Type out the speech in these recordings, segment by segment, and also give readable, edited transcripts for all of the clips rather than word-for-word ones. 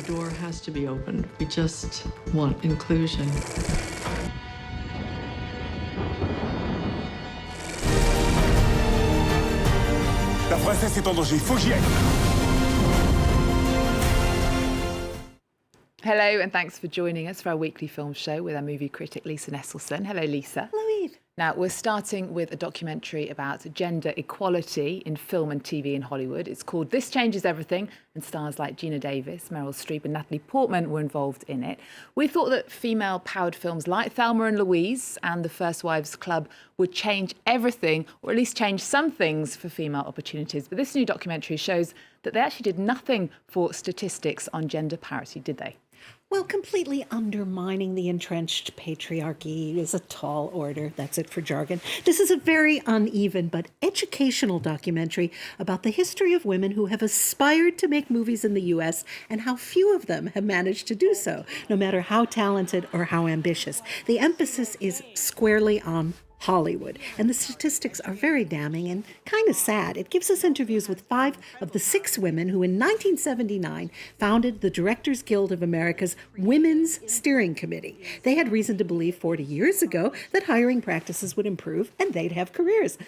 door has to be opened. We just want inclusion. La princesse est en danger, il faut que j'y aille. Hello, and thanks for joining us for our weekly film show with our movie critic, Lisa Nesselson. Hello, Lisa. Hello, Eve. Now, we're starting with a documentary about gender equality in film and TV in Hollywood. It's called This Changes Everything, and stars like Gina Davis, Meryl Streep and Natalie Portman were involved in it. We thought that female-powered films like Thelma and Louise and The First Wives Club would change everything, or at least change some things for female opportunities. But this new documentary shows that they actually did nothing for statistics on gender parity, did they? Well, completely undermining the entrenched patriarchy is a tall order. That's it for jargon. This is a very uneven but educational documentary about the history of women who have aspired to make movies in the U.S. and how few of them have managed to do so, no matter how talented or how ambitious. The emphasis is squarely on Hollywood, and the statistics are very damning and kind of sad. It gives us interviews with 5 of the 6 women who in 1979 founded the Directors Guild of America's Women's Steering Committee. They had reason to believe 40 years ago that hiring practices would improve and they'd have careers.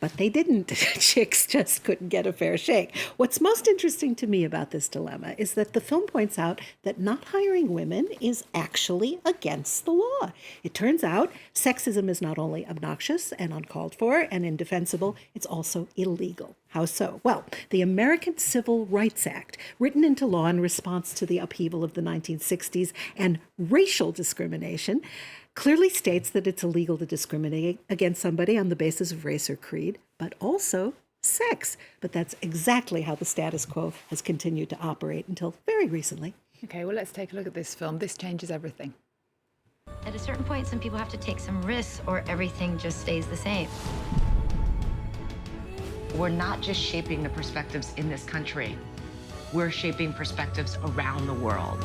But they didn't. Chicks just couldn't get a fair shake. What's most interesting to me about this dilemma is that the film points out that not hiring women is actually against the law. It turns out sexism is not only obnoxious and uncalled for and indefensible, it's also illegal. How so? Well, the American Civil Rights Act, written into law in response to the upheaval of the 1960s and racial discrimination, clearly states that it's illegal to discriminate against somebody on the basis of race or creed, but also sex. But that's exactly how the status quo has continued to operate until very recently. Okay, well, let's take a look at this film. This Changes Everything. At a certain point, some people have to take some risks or everything just stays the same. We're not just shaping the perspectives in this country. We're shaping perspectives around the world.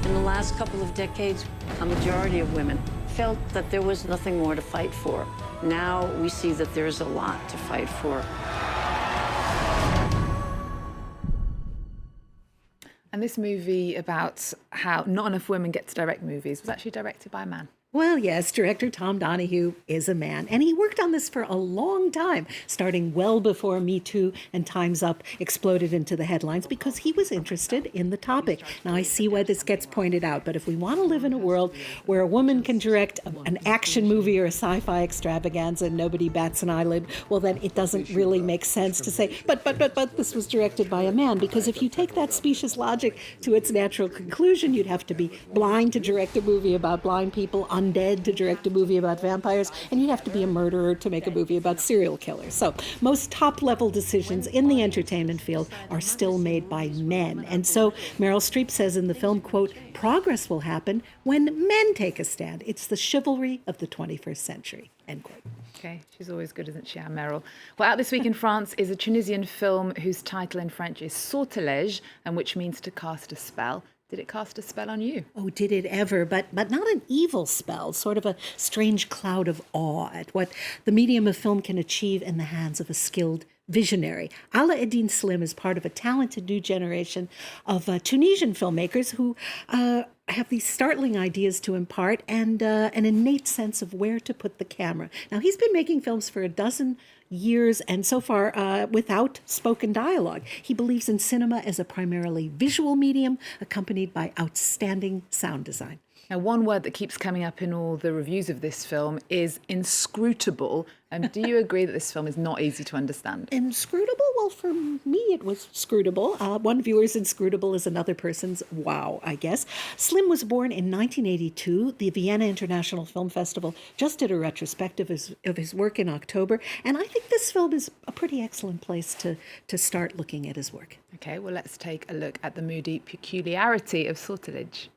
In the last couple of decades, a majority of women felt that there was nothing more to fight for. Now we see that there's a lot to fight for. And this movie about how not enough women get to direct movies was actually directed by a man. Well, yes, director Tom Donahue is a man, and he worked on this for a long time, starting well before Me Too and Time's Up exploded into the headlines because he was interested in the topic. Now, I see why this gets pointed out, but if we want to live in a world where a woman can direct an action movie or a sci-fi extravaganza and nobody bats an eyelid, well, then it doesn't really make sense to say, but this was directed by a man, because if you take that specious logic to its natural conclusion, you'd have to be blind to direct a movie about blind people, undead to direct a movie about vampires, and you'd have to be a murderer to make a movie about serial killers. So most top-level decisions in the entertainment field are still made by men. And so Meryl Streep says in the film, quote, progress will happen when men take a stand. It's the chivalry of the 21st century, end quote. Okay, she's always good, isn't she, our Meryl? Well, out this week in France is a Tunisian film whose title in French is Sortilège, and which means to cast a spell. Did it cast a spell on you? Oh, did it ever? But not an evil spell, sort of a strange cloud of awe at what the medium of film can achieve in the hands of a skilled visionary. Ala Eddine Slim is part of a talented new generation of Tunisian filmmakers who have these startling ideas to impart and an innate sense of where to put the camera. Now, he's been making films for a dozen years and so far without spoken dialogue. He believes in cinema as a primarily visual medium accompanied by outstanding sound design. Now, one word that keeps coming up in all the reviews of this film is inscrutable. Do you agree that this film is not easy to understand? Inscrutable? Well, for me, it was scrutable. One viewer's inscrutable is another person's wow, I guess. Slim was born in 1982. The Vienna International Film Festival just did a retrospective of his work in October. And I think this film is a pretty excellent place to start looking at his work. Okay, well, let's take a look at the moody peculiarity of Sortilège.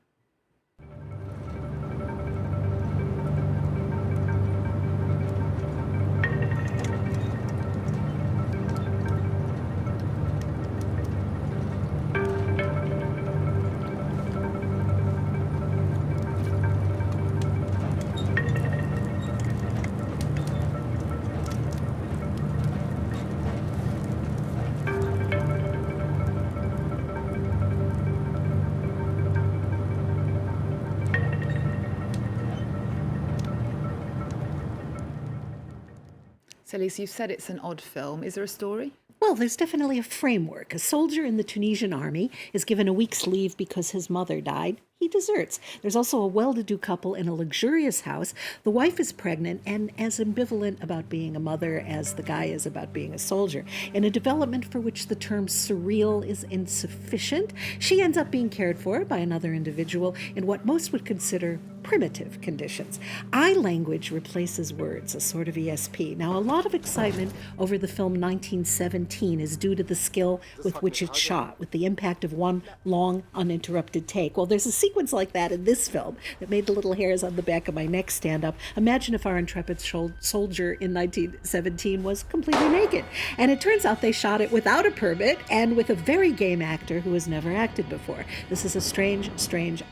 So, Lisa, you've said it's an odd film. Is there a story? Well, there's definitely a framework. A soldier in the Tunisian army is given a week's leave because his mother died. He deserts. There's also a well-to-do couple in a luxurious house. The wife is pregnant and as ambivalent about being a mother as the guy is about being a soldier. In a development for which the term surreal is insufficient, she ends up being cared for by another individual in what most would consider primitive conditions. Eye language replaces words, a sort of ESP. Now, a lot of excitement over the film 1917 is due to the skill with which it's shot, with the impact of one long, uninterrupted take. Well, there's a sequence like that in this film that made the little hairs on the back of my neck stand up. Imagine if our intrepid soldier in 1917 was completely naked. And it turns out they shot it without a permit and with a very game actor who has never acted before. This is a strange,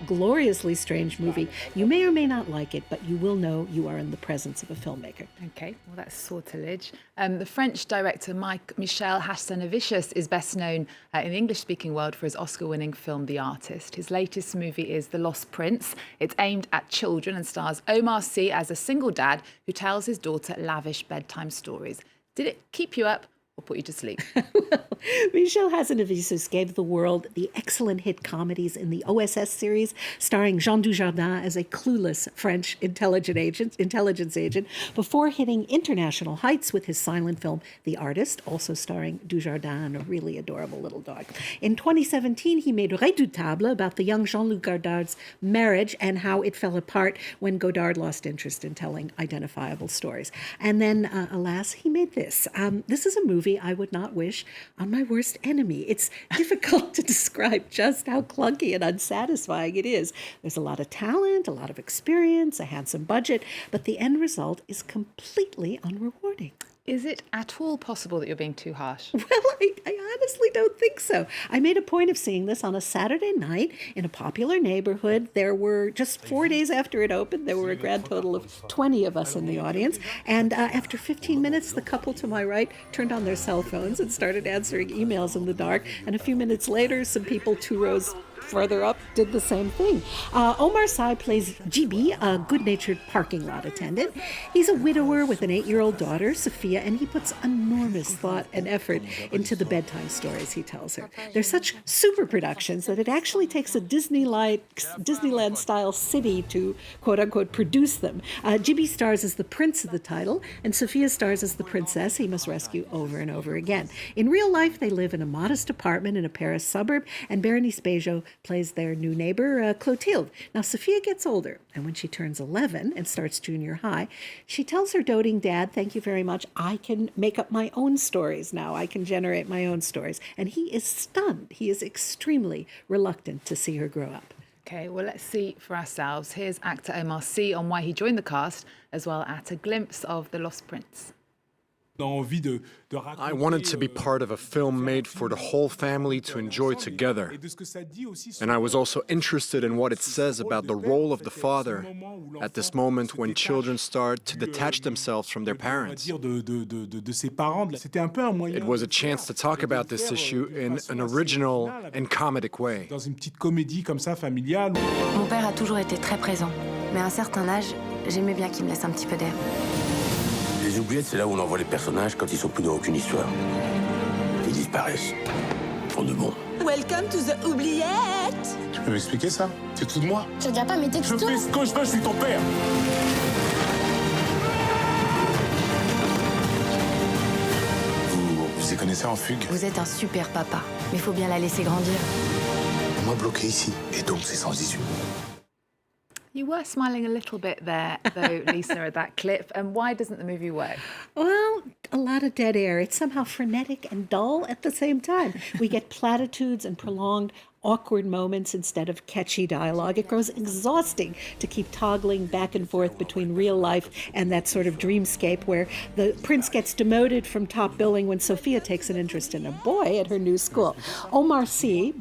gloriously strange movie. You may or may not like it, but you will know you are in the presence of a filmmaker. Okay, well, that's Sortilège. The French director Michel Hazanavicius is best known in the English-speaking world for his Oscar-winning film The Artist. His latest movie is The Lost Prince. It's aimed at children and stars Omar Sy as a single dad who tells his daughter lavish bedtime stories. Did it keep you up or put you to sleep? Well, Michel Hazanavicius gave the world the excellent hit comedies in the OSS series, starring Jean Dujardin as a clueless French intelligence agent, before hitting international heights with his silent film The Artist, also starring Dujardin and a really adorable little dog. In 2017, he made Redoutable, about the young Jean-Luc Godard's marriage and how it fell apart when Godard lost interest in telling identifiable stories. And then, alas, he made this. This is a movie I would not wish on my worst enemy. It's difficult to describe just how clunky and unsatisfying it is. There's a lot of talent, a lot of experience, a handsome budget, but the end result is completely unrewarding. Is it at all possible that you're being too harsh? Well, I honestly don't think so. I made a point of seeing this on a Saturday night in a popular neighborhood. There were, just 4 days after it opened, there were a grand total of 20 of us in the audience. And after 15 minutes, the couple to my right turned on their cell phones and started answering emails in the dark. And a few minutes later, some people 2 rows further up did the same thing. Omar Sy plays Gibi, a good-natured parking lot attendant. He's a widower with an 8-year-old daughter, Sophia, and he puts enormous thought and effort into the bedtime stories he tells her. They're such super productions that it actually takes a Disneyland-style city to, quote-unquote, produce them. Gibi stars as the prince of the title, and Sophia stars as the princess he must rescue over and over again. In real life, they live in a modest apartment in a Paris suburb, and Berenice Bejo plays their new neighbor, Clotilde. Now, Sophia gets older, and when she turns 11 and starts junior high, she tells her doting dad, "Thank you very much, I can make up my own stories now. I can generate my own stories." And he is stunned. He is extremely reluctant to see her grow up. Okay, well, let's see for ourselves. Here's actor Omar Sy on why he joined the cast, as well as a glimpse of The Lost Prince. I wanted to be part of a film made for the whole family to enjoy together. And I was also interested in what it says about the role of the father at this moment when children start to detach themselves from their parents. It was a chance to talk about this issue in an original and comedic way. Mon père a toujours été très présent, mais à un certain âge, j'aimais bien qu'il me laisse un petit peu d'air. Les oubliettes, c'est là où on envoie les personnages quand ils sont plus dans aucune histoire. Ils disparaissent. Pour de bon. Welcome to the oubliette. Tu peux m'expliquer ça? Tu te fous de moi? Je regarde pas mes textos. Je fais ce que je veux, je suis ton père. Vous y connaissez en fugue? Vous êtes un super papa, mais faut bien la laisser grandir. On m'a bloqué ici, et donc c'est sans issue. You were smiling a little bit there, though, Lisa, at that clip. And why doesn't the movie work? Well, a lot of dead air. It's somehow frenetic and dull at the same time. We get platitudes and prolonged awkward moments instead of catchy dialogue. It grows exhausting to keep toggling back and forth between real life and that sort of dreamscape where the prince gets demoted from top billing when Sophia takes an interest in a boy at her new school. Omar Sy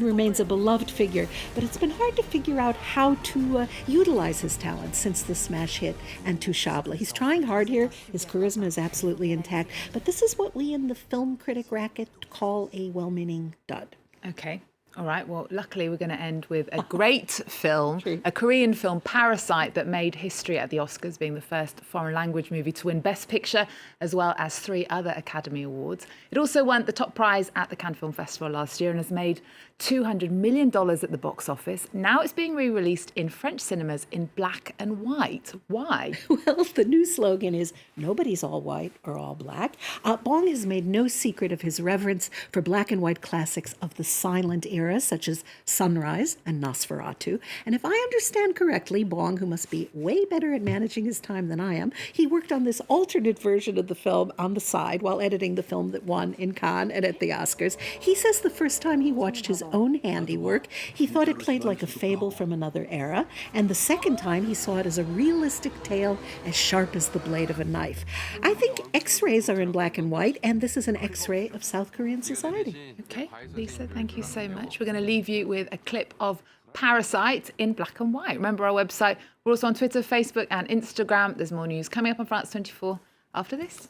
remains a beloved figure, but it's been hard to figure out how to utilize his talents since the smash hit Intouchable. He's trying hard here. His charisma is absolutely intact, but this is what we in the film critic racket call a well-meaning dud. Okay. All right, well, luckily we're going to end with a great film, a Korean film, Parasite, that made history at the Oscars, being the first foreign language movie to win Best Picture, as well as 3 other Academy Awards. It also won the top prize at the Cannes Film Festival last year and has made $200 million at the box office. Now it's being re-released in French cinemas in black and white. Why? Well, the new slogan is nobody's all white or all black. Bong has made no secret of his reverence for black and white classics of the silent era, such as Sunrise and Nosferatu. And if I understand correctly, Bong, who must be way better at managing his time than I am, he worked on this alternate version of the film on the side while editing the film that won in Cannes and at the Oscars. He says the first time he watched his own handiwork, he thought it played like a fable from another era, and the second time he saw it as a realistic tale as sharp as the blade of a knife. I think X-rays are in black and white, and this is an X-ray of South Korean society. Okay, Lisa, thank you so much. We're going to leave you with a clip of Parasite in black and white. Remember our website. We're also on Twitter, Facebook and Instagram. There's more news coming up on France 24 after this.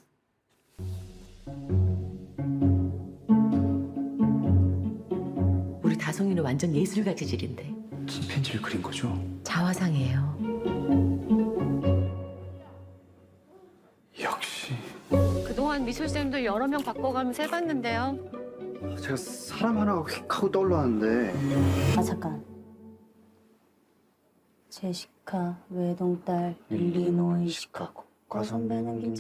우리 다송이는 완전 예술 가지질인데. 침팬지를 그린 거죠? 자화상이에요. 역시. 그동안 미술쌤도 여러 명 바꿔가면서 해봤는데요. 제가 사람 하나가 휙 하고 떠올랐는데. 아 잠깐. 제시카 외동딸 릴리노이 시카고. 과 선배는